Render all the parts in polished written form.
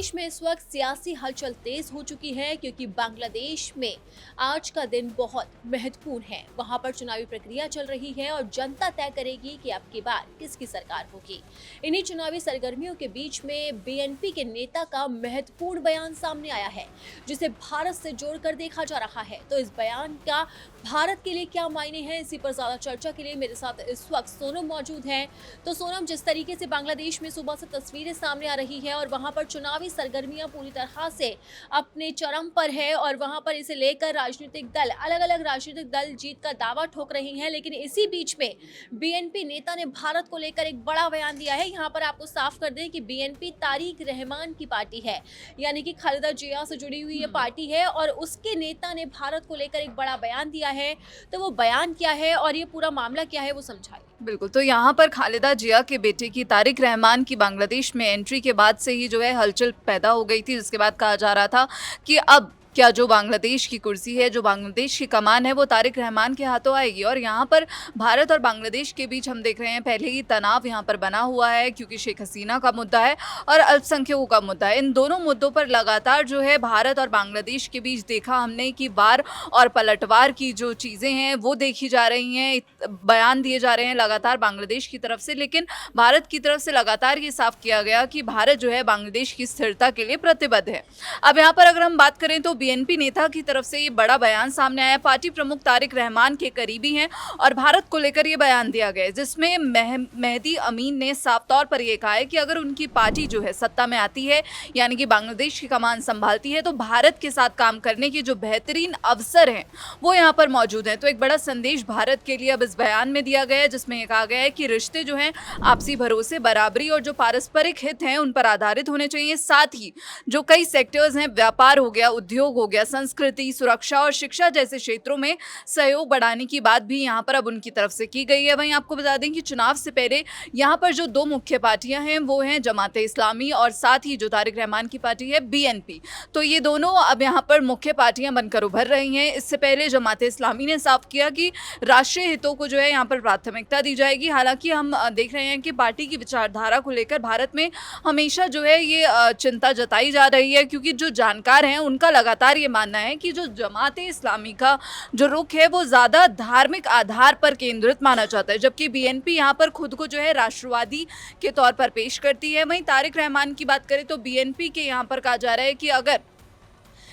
बांग्लादेश में इस वक्त सियासी हलचल तेज हो चुकी है क्योंकि बांग्लादेश में आज का दिन बहुत महत्वपूर्ण है। वहां पर चुनावी प्रक्रिया चल रही है और जनता तय करेगी कि अब की बार किसकी सरकार होगी। इन्हीं चुनावी सरगर्मियों के बीच में बीएनपी के नेता का महत्वपूर्ण बयान सामने आया है, जिसे भारत से जोड़कर देखा जा रहा है। तो इस बयान का भारत के लिए क्या मायने हैं, इसी पर ज्यादा चर्चा के लिए मेरे साथ इस वक्त सोनम मौजूद है। तो सोनम, जिस तरीके से बांग्लादेश में सुबह से तस्वीरें सामने आ रही है और वहां पर चुनावी सरगर्मियां पूरी तरह से अपने चरम पर है और वहां पर इसे लेकर राजनीतिक दल, अलग अलग राजनीतिक दल जीत का दावा ठोक रही हैं, लेकिन इसी बीच में बीएनपी नेता ने भारत को लेकर एक बड़ा बयान दिया है। यहाँ पर आपको साफ कर दें कि बीएनपी तारिक रहमान की पार्टी है, यानी कि खालिदा जिया से जुड़ी हुई ये पार्टी है और उसके नेता ने भारत को लेकर एक बड़ा बयान दिया है। तो वो बयान क्या है और ये पूरा मामला क्या है, वो समझाइए। बिल्कुल, तो यहाँ पर खालिदा जिया के बेटे की तारिक रहमान की बांग्लादेश में एंट्री के बाद से ही जो है हलचल पैदा हो गई थी, जिसके बाद कहा जा रहा था कि अब क्या जो बांग्लादेश की कुर्सी है, जो बांग्लादेश की कमान है, वो तारिक रहमान के हाथों आएगी। और यहाँ पर भारत और बांग्लादेश के बीच हम देख रहे हैं पहले ही तनाव यहाँ पर बना हुआ है, क्योंकि शेख हसीना का मुद्दा है और अल्पसंख्यकों का मुद्दा है। इन दोनों मुद्दों पर लगातार जो है भारत और बांग्लादेश के बीच देखा हमने कि वार और पलटवार की जो चीज़ें हैं वो देखी जा रही हैं, बयान दिए जा रहे हैं लगातार बांग्लादेश की तरफ से। लेकिन भारत की तरफ से लगातार ये साफ किया गया कि भारत जो है बांग्लादेश की स्थिरता के लिए प्रतिबद्ध है। अब यहाँ पर अगर हम बात करें तो बीएनपी नेता की तरफ से ये बड़ा बयान सामने आया। पार्टी प्रमुख तारिक रहमान के करीबी हैं और भारत को लेकर ये बयान दिया गया, जिसमें मेहदी अमीन ने साफ तौर पर यह कहा है कि अगर उनकी पार्टी जो है सत्ता में आती है, यानी कि बांग्लादेश की कमान संभालती है, तो भारत के साथ काम करने के जो बेहतरीन अवसर हैं वो यहाँ पर मौजूद हैं। तो एक बड़ा संदेश भारत के लिए अब इस बयान में दिया गया है, जिसमें यह कहा गया है कि रिश्ते जो हैं आपसी भरोसे, बराबरी और जो पारस्परिक हित हैं उन पर आधारित होने चाहिए। साथ ही जो कई सेक्टर्स हैं, व्यापार हो गया, उद्योग हो गया, संस्कृति, सुरक्षा और शिक्षा जैसे क्षेत्रों में सहयोग बढ़ाने की बात भी यहाँ पर अब उनकी तरफ से की गई है। वहीं आपको बता दें कि चुनाव से पहले यहाँ पर जो दो मुख्य पार्टियां हैं वो हैं जमात इस्लामी और साथ ही जो तारिक रहमान की पार्टी है बीएनपी। तो ये दोनों अब यहाँ पर मुख्य पार्टियां बनकर उभर रही हैं। इससे पहले जमात इस्लामी ने साफ किया कि राष्ट्रीय हितों को जो है यहाँ पर प्राथमिकता दी जाएगी। हालांकि हम देख रहे हैं कि पार्टी की विचारधारा को लेकर भारत में हमेशा जो है ये चिंता जताई जा रही है, क्योंकि जो जानकार हैं उनका लगातार ये मानना है कि जो जमात इस्लामी का जो रुख है वो ज़्यादा धार्मिक आधार पर केंद्रित माना जाता है, जबकि बीएनपी यहाँ पर खुद को जो है राष्ट्रवादी के तौर पर पेश करती है। वहीं तारिक रहमान की बात करें तो बीएनपी के यहाँ पर कहा जा रहा है कि अगर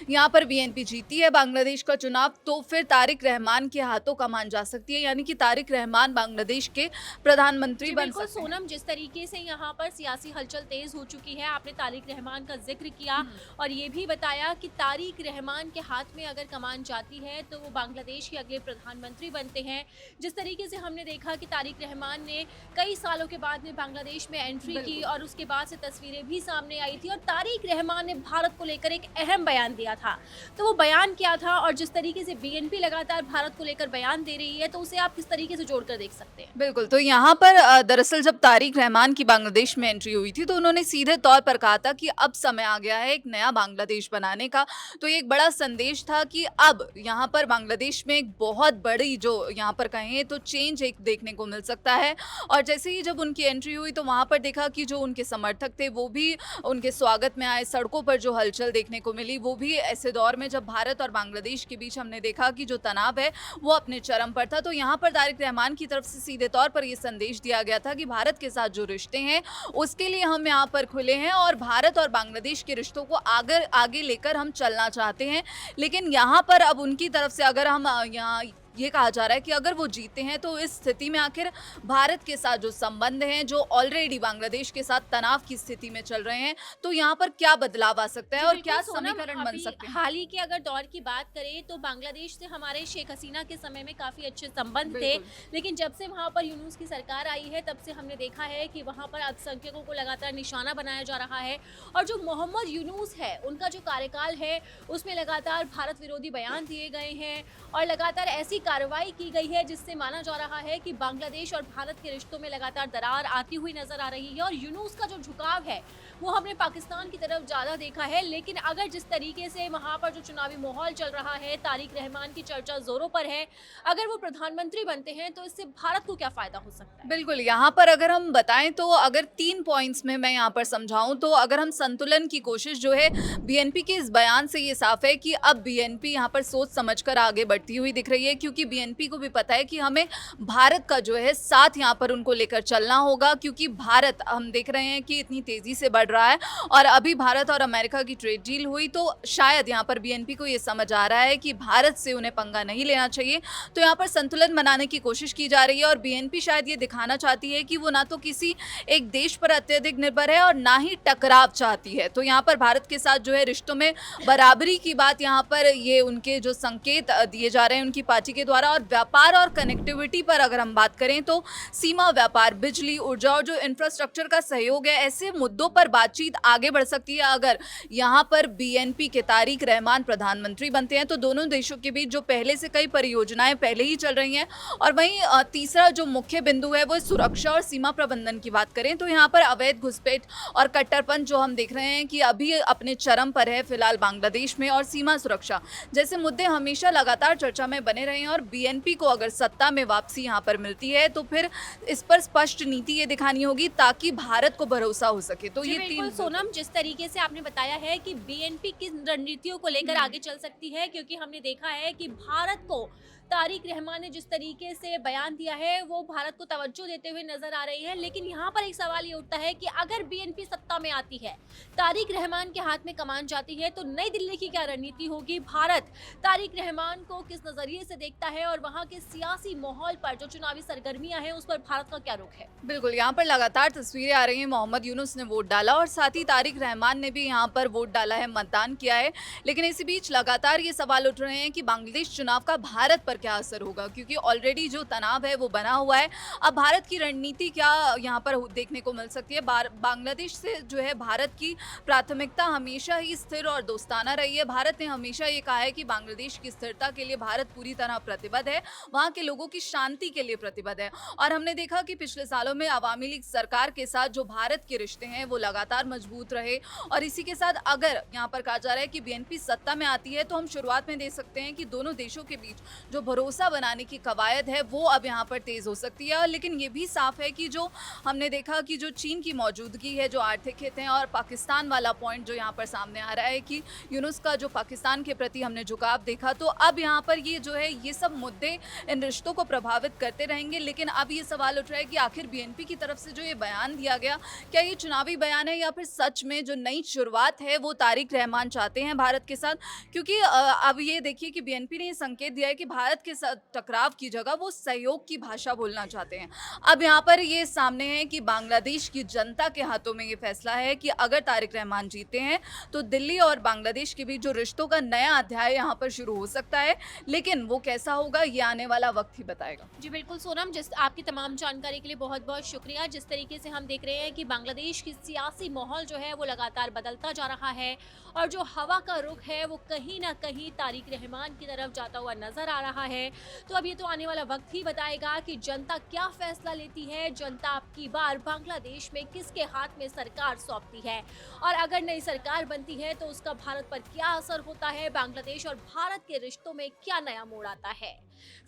यहाँ पर बीएनपी जीती है बांग्लादेश का चुनाव तो फिर तारिक रहमान के हाथों कमान जा सकती है, यानी कि तारिक रहमान बांग्लादेश के प्रधानमंत्री बन सकते हैं। सोनम, जिस तरीके से यहाँ पर सियासी हलचल तेज हो चुकी है, आपने तारिक रहमान का जिक्र किया और ये भी बताया कि तारिक रहमान के हाथ में अगर कमान जाती है तो वो बांग्लादेश के अगले प्रधानमंत्री बनते हैं। जिस तरीके से हमने देखा कि तारिक रहमान ने कई सालों के बाद में बांग्लादेश में एंट्री की और उसके बाद से तस्वीरें भी सामने आई थी और तारिक रहमान ने भारत को लेकर एक अहम बयान दिया था। तो वो बयान क्या था और जिस तरीके से बीएनपी लगातार भारत को लेकर बयान दे रही है, तो उसे आप किस तरीके से जोड़कर देख सकते हैं? बिल्कुल, तो यहाँ पर दरअसल जब तारिक रहमान की बांग्लादेश में एंट्री हुई थी तो उन्होंने सीधे तौर पर कहा था कि अब समय आ गया है एक नया बांग्लादेश बनाने का। तो ये एक बड़ा संदेश था कि अब यहाँ पर बांग्लादेश में एक बहुत बड़ी जो यहाँ पर कहें तो चेंज एक देखने को मिल सकता है। और जैसे ही जब उनकी एंट्री हुई तो वहाँ पर देखा कि जो उनके समर्थक थे वो भी उनके स्वागत में आए। सड़कों पर जो हलचल देखने को मिली वो भी ऐसे दौर में जब भारत और बांग्लादेश के बीच हमने देखा कि जो तनाव है वो अपने चरम पर था। तो यहाँ पर तारिक रहमान की तरफ से सीधे तौर पर ये संदेश दिया गया था कि भारत के साथ जो रिश्ते हैं उसके लिए हम यहाँ पर खुले हैं और भारत और बांग्लादेश के रिश्तों को आगे लेकर हम चलना चाहते हैं। लेकिन यहाँ पर अब उनकी तरफ से अगर हम यहाँ ये कहा जा रहा है कि अगर वो जीते हैं तो इस स्थिति में आखिर भारत के साथ जो संबंध हैं, जो ऑलरेडी बांग्लादेश के साथ तनाव की स्थिति में चल रहे हैं, तो यहाँ पर क्या बदलाव आ सकता है और क्या समीकरण बन सकते हैं? हाल ही के अगर दौर की बात करें तो बांग्लादेश से हमारे शेख हसीना के समय में काफी अच्छे संबंध थे, लेकिन जब से वहां पर यूनूस की सरकार आई है तब से हमने देखा है कि वहां पर अल्पसंख्यकों को लगातार निशाना बनाया जा रहा है और जो मोहम्मद यूनूस है उनका जो कार्यकाल है उसमें लगातार भारत विरोधी बयान दिए गए हैं और लगातार ऐसी कार्रवाई की गई है जिससे माना जा रहा है कि बांग्लादेश और भारत के रिश्तों में लगातार दरार आती हुई नजर आ रही है और यूनुस का जो झुकाव है वो हमने पाकिस्तान की तरफ ज्यादा देखा है। लेकिन अगर जिस तरीके से वहां पर जो चुनावी माहौल चल रहा है, तारिक रहमान की चर्चा जोरों पर है, अगर वो प्रधानमंत्री बनते हैं तो इससे भारत को क्या फायदा हो सकता है? बिल्कुल, यहाँ पर अगर हम बताएँ तो अगर 3 पॉइंट्स में मैं यहाँ पर समझाऊँ तो अगर हम संतुलन की कोशिश जो है बीएनपी के इस बयान से ये साफ है कि अब बीएनपी यहाँ पर सोच समझकर आगे बढ़ती हुई दिख रही है, क्योंकि बीएनपी को भी पता है कि हमें भारत का जो है साथ यहाँ पर उनको लेकर चलना होगा, क्योंकि भारत हम देख रहे हैं कि इतनी तेज़ी से बढ़ रहा है और अभी भारत और अमेरिका की ट्रेड डील हुई तो शायद यहाँ पर बीएनपी को ये समझ आ रहा है कि भारत से उन्हें पंगा नहीं लेना चाहिए। तो यहाँ पर संतुलन बनाने की कोशिश की जा रही है और बीएनपी शायद ये दिखाना चाहती है कि वो ना तो किसी एक देश पर अत्यधिक निर्भर है और ना ही टकराव चाहती है। तो यहाँ पर भारत के साथ जो है रिश्तों में बराबरी की बात यहाँ पर ये उनके जो संकेत दिए जा रहे हैं उनकी पार्टी के द्वारा। और व्यापार और कनेक्टिविटी पर अगर हम बात करें तो सीमा व्यापार, बिजली, ऊर्जा और जो इंफ्रास्ट्रक्चर का सहयोग है, ऐसे मुद्दों पर बातचीत आगे बढ़ सकती है अगर यहाँ पर बीएनपी के तारिक रहमान प्रधानमंत्री बनते हैं। तो दोनों देशों के बीच जो पहले से कई परियोजनाएं पहले ही चल रही हैं। और वहीं तीसरा जो मुख्य बिंदु है वो सुरक्षा और सीमा प्रबंधन की बात करें तो यहाँ पर अवैध घुसपैठ और कट्टरपन जो हम देख रहे हैं कि अभी अपने चरम पर है फिलहाल बांग्लादेश में, और सीमा सुरक्षा जैसे मुद्दे हमेशा लगातार चर्चा में बने रहे हैं। और बीएनपी को अगर सत्ता में वापसी यहाँ पर मिलती है तो फिर इस पर स्पष्ट नीति ये दिखानी होगी ताकि भारत को भरोसा हो सके। तो जी ये बिल्कुल तीन सोनम, जिस तरीके से आपने बताया है कि बीएनपी किन रणनीतियों को लेकर आगे चल सकती है, क्योंकि हमने देखा है कि भारत को तारिक रहमान ने जिस तरीके से बयान दिया है वो भारत को तवज्जो देते हुए नजर आ रही है। लेकिन यहाँ पर एक सवाल ये उठता है कि अगर बीएनपी सत्ता में आती है, तारिक रहमान के हाथ में कमान जाती है, तो नई दिल्ली की क्या रणनीति होगी? भारत तारिक रहमान को किस नजरिए से देखता है और वहाँ के सियासी माहौल पर जो चुनावी सरगर्मियां हैं उस पर भारत का क्या रुख है? बिल्कुल, यहाँ पर लगातार तस्वीरें आ रही हैं। मोहम्मद यूनुस ने वोट डाला और साथ ही तारिक रहमान ने भी यहाँ पर वोट डाला है, मतदान किया है। लेकिन इसी बीच लगातार ये सवाल उठ रहे हैं कि बांग्लादेश चुनाव का भारत पर क्या असर होगा, क्योंकि ऑलरेडी जो तनाव है वो बना हुआ है। अब भारत की रणनीति क्या यहाँ पर देखने को मिल सकती है? बांग्लादेश से जो है भारत की प्राथमिकता हमेशा ही स्थिर और दोस्ताना रही है। भारत ने हमेशा ये कहा है कि बांग्लादेश की स्थिरता के लिए भारत पूरी तरह प्रतिबद्ध है, वहाँ के लोगों की शांति के लिए प्रतिबद्ध है। और हमने देखा कि पिछले सालों में अवामी लीग सरकार के साथ जो भारत के रिश्ते हैं वो लगातार मजबूत रहे। और इसी के साथ अगर यहाँ पर कहा जा रहा है कि बीएनपी सत्ता में आती है तो हम शुरुआत में देख सकते हैं कि दोनों देशों के बीच जो भरोसा बनाने की कवायद है वो अब यहाँ पर तेज हो सकती है। लेकिन ये भी साफ है कि जो हमने देखा कि जो चीन की मौजूदगी है, जो आर्थिक हित हैं और पाकिस्तान वाला पॉइंट जो यहाँ पर सामने आ रहा है कि यूनुस का जो पाकिस्तान के प्रति हमने झुकाव देखा, तो अब यहाँ पर ये जो है ये सब मुद्दे इन रिश्तों को प्रभावित करते रहेंगे। लेकिन अब ये सवाल उठ रहा है कि आखिर बीएनपी की तरफ से जो ये बयान दिया गया, क्या ये चुनावी बयान है या फिर सच में जो नई शुरुआत है वो तारिक रहमान चाहते हैं भारत के साथ? क्योंकि अब ये देखिए कि बीएनपी ने ये संकेत दिया है कि भारत के साथ टकराव की जगह वो सहयोग की भाषा बोलना चाहते हैं। अब यहाँ पर ये सामने है कि बांग्लादेश की जनता के हाथों में ये फैसला है कि अगर तारिक रहमान जीते हैं तो दिल्ली और बांग्लादेश के बीच जो रिश्तों का नया अध्याय यहाँ पर शुरू हो सकता है। लेकिन वो कैसा होगा ये आने वाला वक्त ही बताएगा। जी बिल्कुल सोनम, जिस आपकी तमाम जानकारी के लिए बहुत बहुत शुक्रिया। जिस तरीके से हम देख रहे हैं कि बांग्लादेश की सियासी माहौल जो है वो लगातार बदलता जा रहा है और जो हवा का रुख है वो कहीं ना कहीं तारिक रहमान की तरफ जाता हुआ नजर आ रहा है। तो अब ये तो आने वाला वक्त ही बताएगा कि जनता क्या फैसला लेती है, जनता अब की बार बांग्लादेश में किसके हाथ में सरकार सौंपती है और अगर नई सरकार बनती है तो उसका भारत पर क्या असर होता है, बांग्लादेश और भारत के रिश्तों में क्या नया मोड़ आता है।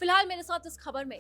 फिलहाल मेरे साथ इस खबर में